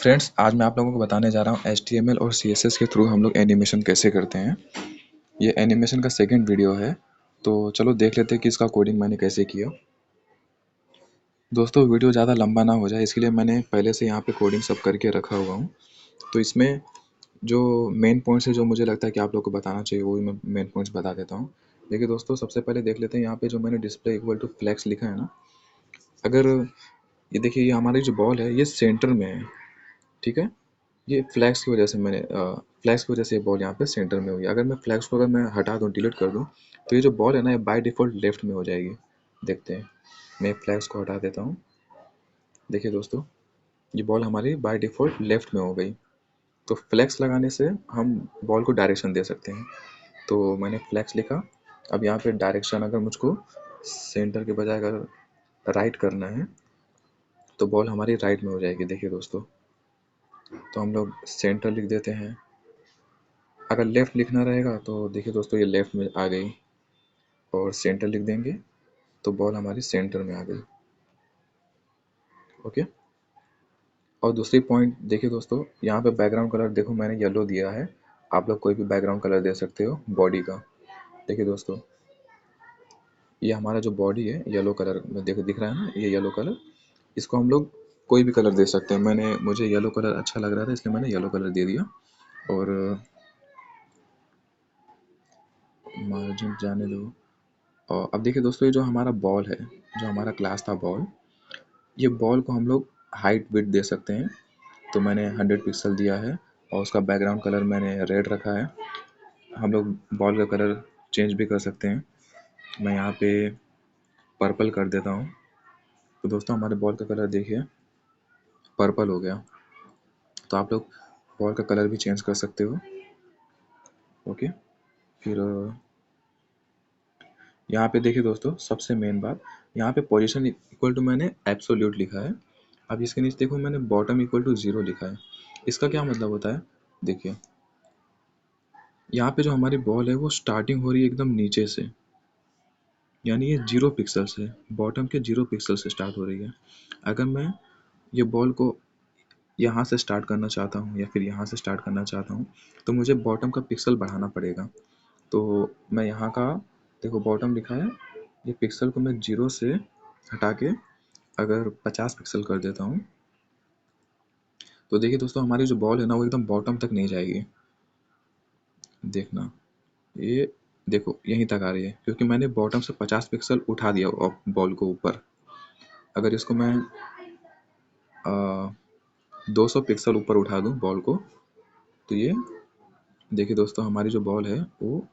Friends, आज मैं आप लोगों को बताने जा रहा हूँ HTML और CSS के थ्रू हम लोग एनिमेशन कैसे करते हैं। ये एनिमेशन का सेकंड वीडियो है, तो चलो देख लेते हैं कि इसका कोडिंग मैंने कैसे किया। दोस्तों, वीडियो ज़्यादा लंबा ना हो जाए इसके लिए मैंने पहले से यहाँ पे कोडिंग सब करके रखा हुआ हूँ। तो इसमें जो मेन पॉइंट्स है जो मुझे लगता है कि आप लोग को बताना चाहिए वो मैं मेन पॉइंट्स बता देता हूँ। देखिए दोस्तों, सबसे पहले देख लेते हैं यहाँ पे जो मैंने डिस्प्ले इक्वल टू फ्लैक्स लिखा है ना। अगर ये देखिए, ये हमारी जो बॉल है ये सेंटर में है, ठीक है। ये फ्लैग्स की वजह से फ्लैग्स की वजह से ये बॉल यहाँ पे सेंटर में हुई है। अगर मैं फ्लैग्स को मैं हटा दूँ, डिलीट कर दूँ, तो ये जो बॉल है ना ये बाय डिफ़ॉल्ट लेफ्ट में हो जाएगी। देखते हैं, मैं फ्लैग्स को हटा देता हूँ। देखिए दोस्तों, ये बॉल हमारी बाय डिफ़ॉल्ट लेफ्ट में हो गई। तो फ्लैक्स लगाने से हम बॉल को डायरेक्शन दे सकते हैं। तो मैंने फ्लैक्स लिखा। अब यहाँ पे डायरेक्शन अगर मुझको सेंटर के बजाय अगर राइट करना है तो बॉल हमारी राइट में हो जाएगी। देखिए दोस्तों, तो हम लोग सेंटर लिख देते हैं। अगर लेफ़्ट लिखना रहेगा तो देखिए दोस्तों, ये लेफ़्ट में आ गई और सेंटर लिख देंगे तो बॉल हमारी सेंटर में आ गई। ओके। और दूसरी पॉइंट देखिए दोस्तों, यहाँ पे बैकग्राउंड कलर देखो मैंने येलो दिया है। आप लोग कोई भी बैकग्राउंड कलर दे सकते हो बॉडी का। देखिए दोस्तों, ये हमारा जो बॉडी है येलो कलर में देखो दिख रहा है ना, ये येलो कलर। इसको हम लोग कोई भी कलर दे सकते हैं। मुझे येलो कलर अच्छा लग रहा था इसलिए मैंने येलो कलर दे दिया। और मार्जिन जाने दो। और अब देखिए दोस्तों, ये जो हमारा बॉल है, जो हमारा क्लास था बॉल, ये बॉल को हम लोग हाइट विड्थ दे सकते हैं। तो मैंने 100 पिक्सल दिया है और उसका बैकग्राउंड कलर मैंने रेड रखा है। हम लोग बॉल का कलर चेंज भी कर सकते हैं। मैं यहाँ पे पर्पल कर देता हूँ। तो दोस्तों, हमारे बॉल का कलर देखिए पर्पल हो गया। तो आप लोग बॉल का कलर भी चेंज कर सकते हो। ओके। फिर यहाँ पे देखिए दोस्तों, सबसे मेन बात, यहाँ पे पोजीशन इक्वल टू मैंने एब्सोल्यूट लिखा है। अब इसके नीचे देखो मैंने बॉटम इक्वल टू 0 लिखा है। इसका क्या मतलब होता है? देखिए, यहाँ पे जो हमारी बॉल है वो स्टार्टिंग हो रही है एकदम नीचे से, यानी ये 0 पिक्सल से, बॉटम के 0 पिक्सल से स्टार्ट हो रही है। अगर मैं ये बॉल को यहाँ से स्टार्ट करना चाहता हूँ या फिर यहाँ से स्टार्ट करना चाहता हूँ तो मुझे बॉटम का पिक्सल बढ़ाना पड़ेगा। तो मैं यहाँ का देखो बॉटम लिखा है, ये पिक्सल को मैं 0 से हटा के अगर 50 पिक्सल कर देता हूँ तो देखिए दोस्तों, हमारी जो बॉल है ना वो एकदम बॉटम तक नहीं जाएगी। देखना, ये देखो यहीं तक आ रही है क्योंकि मैंने बॉटम से 50 पिक्सल उठा दिया बॉल को ऊपर। अगर इसको मैं 200 पिक्सल ऊपर उठा दूं बॉल को, तो ये देखिए दोस्तों, हमारी जो बॉल है वो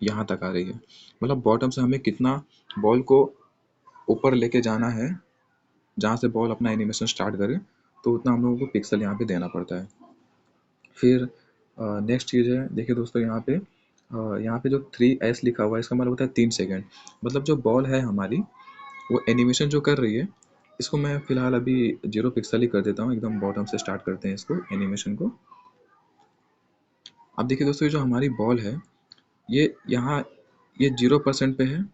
यहाँ तक आ रही है। मतलब बॉटम से हमें कितना बॉल को ऊपर लेके जाना है, जहाँ से बॉल अपना एनिमेशन स्टार्ट करे, तो उतना हम लोगों को पिक्सल यहाँ पे देना पड़ता है। फिर नेक्स्ट चीज़ है, देखिए दोस्तों, यहाँ पे जो 3S लिखा हुआ है इसका मतलब होता है 3 सेकेंड। मतलब जो बॉल है हमारी वो एनिमेशन जो कर रही है, इसको मैं फ़िलहाल अभी 0 पिक्सल ही कर देता हूँ। एकदम बॉटम से स्टार्ट करते हैं इसको एनिमेशन को। अब देखिए दोस्तों, ये जो हमारी बॉल है ये 0% पे है,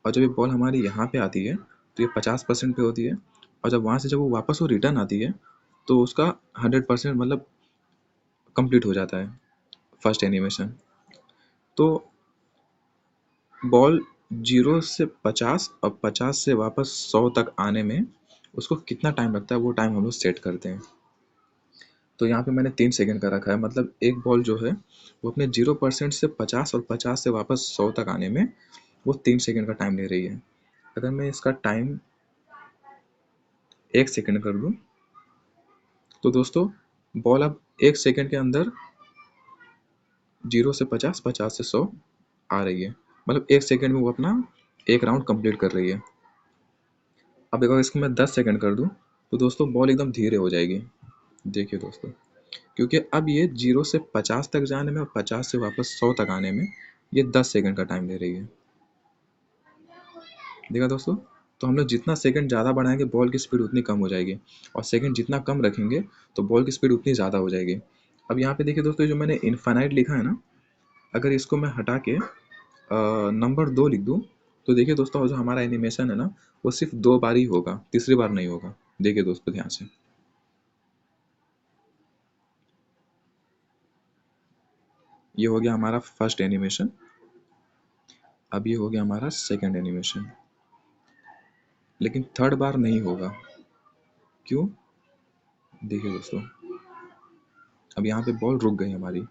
और जब ये बॉल हमारी यहाँ पे आती है तो ये 50% पे होती है, और जब वहाँ से जब वो वापस वो रिटर्न आती है तो उसका 100% मतलब कंप्लीट हो जाता है फर्स्ट एनिमेशन। तो बॉल 0 से 50 और 50 से वापस 100 तक आने में उसको कितना टाइम लगता है वो टाइम हम लोग सेट करते हैं। तो यहाँ पे मैंने 3 सेकंड का रखा है। मतलब एक बॉल जो है वो अपने 0% से 50 और 50 से वापस 100 तक आने में वो 3 सेकंड का टाइम ले रही है। अगर मैं इसका टाइम 1 सेकंड कर दूं तो दोस्तों, बॉल अब 1 सेकंड के अंदर 0 से 50, 50 से 100 आ रही है। मतलब 1 सेकंड में वो अपना एक राउंड कंप्लीट कर रही है। अब अगर इसको मैं 10 सेकंड कर दूं तो दोस्तों बॉल एकदम धीरे हो जाएगी। देखिए दोस्तों, क्योंकि अब ये 0 से 50 तक जाने में और 50 से वापस 100 तक आने में ये 10 सेकंड का टाइम ले रही है। देखा दोस्तों, तो हम लोग जितना सेकंड ज़्यादा बढ़ाएंगे बॉल की स्पीड उतनी कम हो जाएगी, और सेकंड जितना कम रखेंगे तो बॉल की स्पीड उतनी ज़्यादा हो जाएगी। अब यहाँ पे देखिए दोस्तों, जो मैंने इनफाइनाइट लिखा है ना, अगर इसको मैं हटा के नंबर 2 लिख दूँ तो देखिए दोस्तों, जो हमारा एनिमेशन है ना वो सिर्फ 2 बार ही होगा, तीसरी बार नहीं होगा। देखिए दोस्तों ध्यान से, ये हो गया हमारा फर्स्ट एनिमेशन। अब ये हो गया हमारा सेकंड एनिमेशन, लेकिन थर्ड बार नहीं होगा। क्यों? देखिए दोस्तों, अब यहाँ पे बॉल रुक गई हमारी।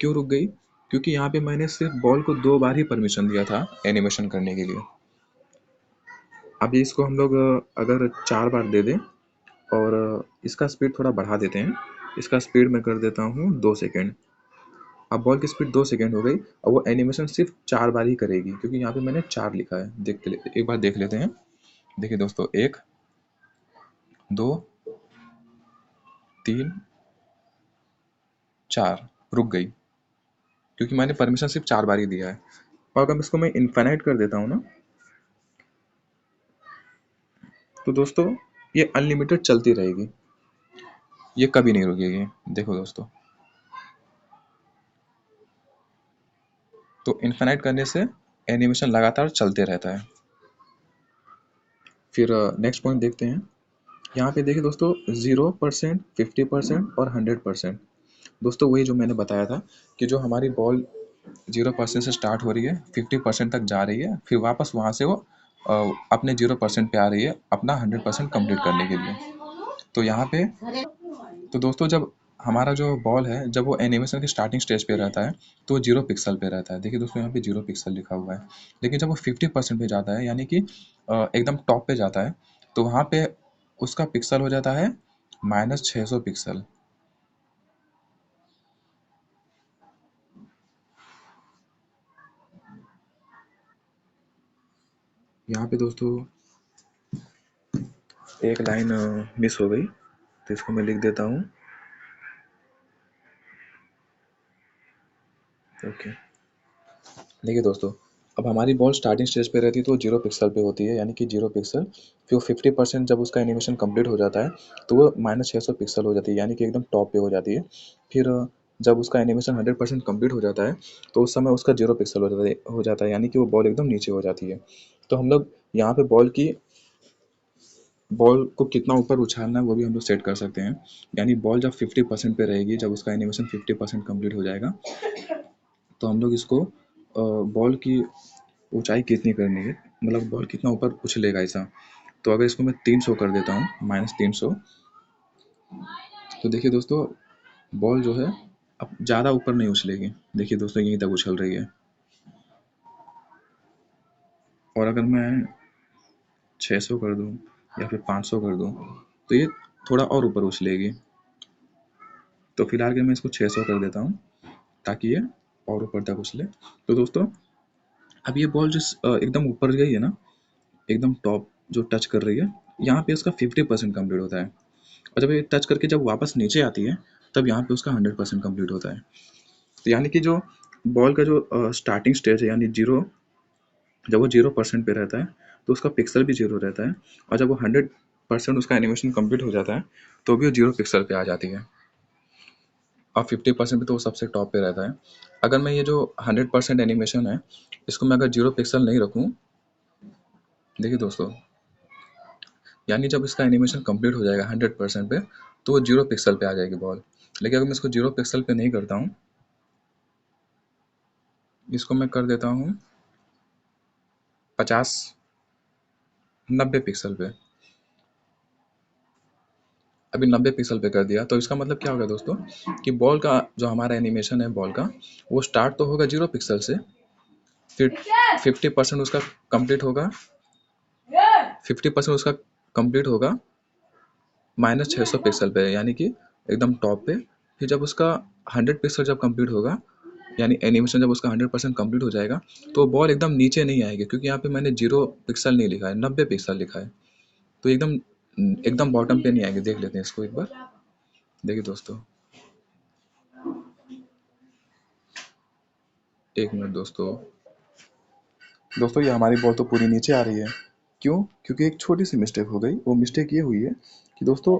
क्यों रुक गई? क्योंकि यहाँ पे मैंने सिर्फ बॉल को 2 बार ही परमिशन दिया था एनिमेशन करने के लिए। अब इसको हम लोग अगर 4 बार दे दें और इसका स्पीड थोड़ा बढ़ा देते हैं। इसका स्पीड मैं कर देता हूँ 2 सेकंड। अब बॉल की स्पीड 2 सेकंड हो गई और वो एनिमेशन सिर्फ 4 बार ही करेगी, क्योंकि यहाँ पे मैंने 4 लिखा है। एक बार देख लेते हैं। देखिए दोस्तों, 1, 2, 3, 4 रुक गई, क्योंकि मैंने परमिशन सिर्फ 4 बार ही दिया है। और अगर इसको मैं इनफाइनाइट कर देता हूँ ना, तो दोस्तों ये अनलिमिटेड चलती रहेगी, ये कभी नहीं रुकेगी। देखो दोस्तों, तो इनफाइनाइट करने से एनिमेशन लगातार चलते रहता है। फिर नेक्स्ट पॉइंट देखते हैं। यहाँ पे देखिए दोस्तों, 0%, 50% और 100%। दोस्तों वही जो मैंने बताया था कि जो हमारी बॉल 0% से स्टार्ट हो रही है, 50% तक जा रही है, फिर वापस वहाँ से वो अपने 0% पे आ रही है अपना 100% कंप्लीट करने के लिए। तो यहाँ पे, तो दोस्तों जब हमारा जो बॉल है, जब वो एनिमेशन के स्टार्टिंग स्टेज पे रहता है, तो वो 0 पिक्सल पे रहता है। देखिए दोस्तों, यहाँ पे 0 पिक्सल लिखा हुआ है। लेकिन जब वो 50% पे जाता है, यानी कि एकदम टॉप पे जाता है, तो वहाँ पे उसका पिक्सल हो जाता है -600 पिक्सल। यहाँ पे दोस्तों एक लाइन मिस हो गई, तो इसको मैं लिख देता हूँ। ओके, देखिए दोस्तों, अब हमारी बॉल स्टार्टिंग स्टेज पे रहती है तो वो 0 पिक्सल पे होती है, यानी कि 0 पिक्सल। फिर वो 50% जब उसका एनिमेशन कंप्लीट हो जाता है, तो वो -600 पिक्सल हो जाती है, यानी कि एकदम टॉप पे हो जाती है। फिर जब उसका एनिमेशन 100% कंप्लीट हो जाता है, तो उस समय उसका 0 पिक्सल हो जाता है, यानी कि वो बॉल एकदम नीचे हो जाती है। तो हम लोग यहाँ पे बॉल को कितना ऊपर उछालना है वो भी हम लोग सेट कर सकते हैं। यानी बॉल जब 50% पे रहेगी, जब उसका एनिमेशन 50% कंप्लीट हो जाएगा, तो हम लोग इसको बॉल की ऊंचाई कितनी करनी है, मतलब बॉल कितना ऊपर उछलेगा ऐसा। तो अगर इसको मैं 300 कर देता हूँ, -300, तो देखिए दोस्तों, बॉल जो है अब ज़्यादा ऊपर नहीं उछलेगी। देखिए दोस्तों, यहीं तक उछल रही है। और अगर मैं 600 कर दूँ या फिर 500 कर दूँ, तो ये थोड़ा और ऊपर उछलेगी। तो फिलहाल के मैं इसको 600 कर देता हूँ, ताकि ये और ऊपर तक उछले। तो दोस्तों, अब ये बॉल एकदम ऊपर गई है ना, एकदम टॉप जो टच कर रही है, यहाँ पे इसका 50% कंप्लीट होता है। और जब ये टच करके जब वापस नीचे आती है, तब यहाँ पे उसका 100% कंप्लीट होता है। तो यानी कि जो बॉल का जो स्टार्टिंग स्टेज है, यानी जीरो, जब वो 0% पे रहता है, तो उसका पिक्सल भी 0 रहता है। और जब वो 100% उसका एनिमेशन कंप्लीट हो जाता है, तो भी वो 0 पिक्सल पे आ जाती है। और 50% पे तो वो सबसे टॉप पे रहता है। अगर मैं ये जो 100% एनिमेशन है, इसको मैं अगर 0 पिक्सल नहीं रखूँ, देखिए दोस्तों, यानी जब इसका एनिमेशन कंप्लीट हो जाएगा 100% पे, तो वो 0 पिक्सल पे आ जाएगी बॉल। लेकिन अगर मैं इसको 0 पिक्सल पे नहीं करता हूँ, इसको मैं कर देता हूँ 50, 90 पिक्सल पे। अभी 90 पिक्सल पे कर दिया, तो इसका मतलब क्या होगा दोस्तों, कि बॉल का जो हमारा एनिमेशन है बॉल का, वो स्टार्ट तो होगा 0 पिक्सल से, फिर 50% उसका कंप्लीट होगा, 50% उसका कंप्लीट होगा -600 पिक्सल पे, यानी कि एकदम टॉप पे। फिर जब उसका 100 पिक्सल जब कंप्लीट होगा, यानी एनिमेशन जब उसका 100% कंप्लीट हो जाएगा, तो बॉल एकदम नीचे नहीं आएगी, क्योंकि यहाँ पे मैंने 0 पिक्सल नहीं लिखा है, 90 पिक्सल लिखा है। तो एकदम एकदम बॉटम पे नहीं आएगी। देख लेते हैं इसको एक बार। देखिए दोस्तों, एक मिनट दोस्तों। दोस्तों, ये हमारी बॉल तो पूरी नीचे आ रही है। क्यों? क्योंकि एक छोटी सी मिस्टेक हो गई। वो मिस्टेक ये हुई है कि दोस्तों,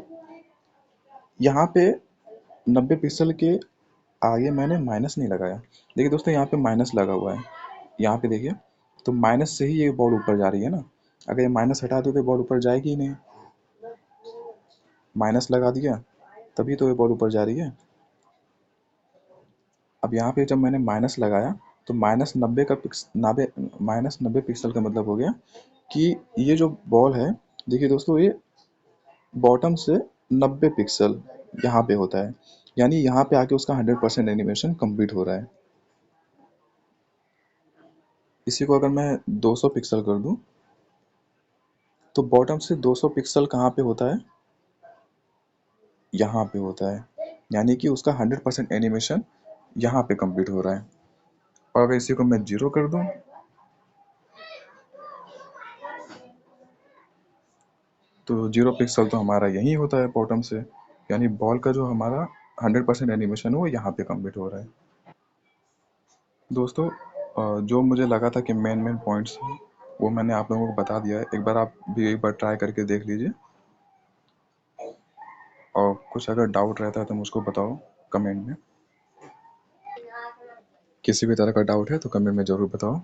यहाँ पे 90 पिक्सल के आगे मैंने माइनस नहीं लगाया। देखिए दोस्तों, यहाँ पे माइनस लगा हुआ है। यहाँ पे देखिए, तो माइनस से ही ये बॉल ऊपर जा रही है ना। अगर ये माइनस हटा दो तो बॉल ऊपर जाएगी ही नहीं। माइनस लगा दिया, तभी तो ये बॉल ऊपर जा रही है। अब यहाँ पे जब मैंने माइनस लगाया तो माइनस 90 पिक्सल का मतलब हो गया कि ये जो बॉल है, देखिए दोस्तों, ये बॉटम से 90 पिक्सल यहाँ पे होता है, यानी यहाँ पे आके उसका 100% एनिमेशन कंप्लीट हो रहा है। इसी को अगर मैं 200 पिक्सल कर दूं तो बॉटम से 200 पिक्सल कहाँ पे होता है, यहाँ पे होता है, यानी कि उसका 100% एनिमेशन यहाँ पे कंप्लीट हो रहा है। और अगर इसी को मैं 0 कर दूं तो 0 पिक्सल तो हमारा यही होता है बॉटम से, यानी बॉल का जो हमारा 100% एनिमेशन है वो यहाँ पे कंप्लीट हो रहा है। दोस्तों, जो मुझे लगा था कि मेन पॉइंट्स हैं वो मैंने आप लोगों को बता दिया है। एक बार आप भी एक बार ट्राई करके देख लीजिए, और कुछ अगर डाउट रहता है तो मुझको बताओ कमेंट में। किसी भी तरह का डाउट है तो कमेंट में ज़रूर बताओ।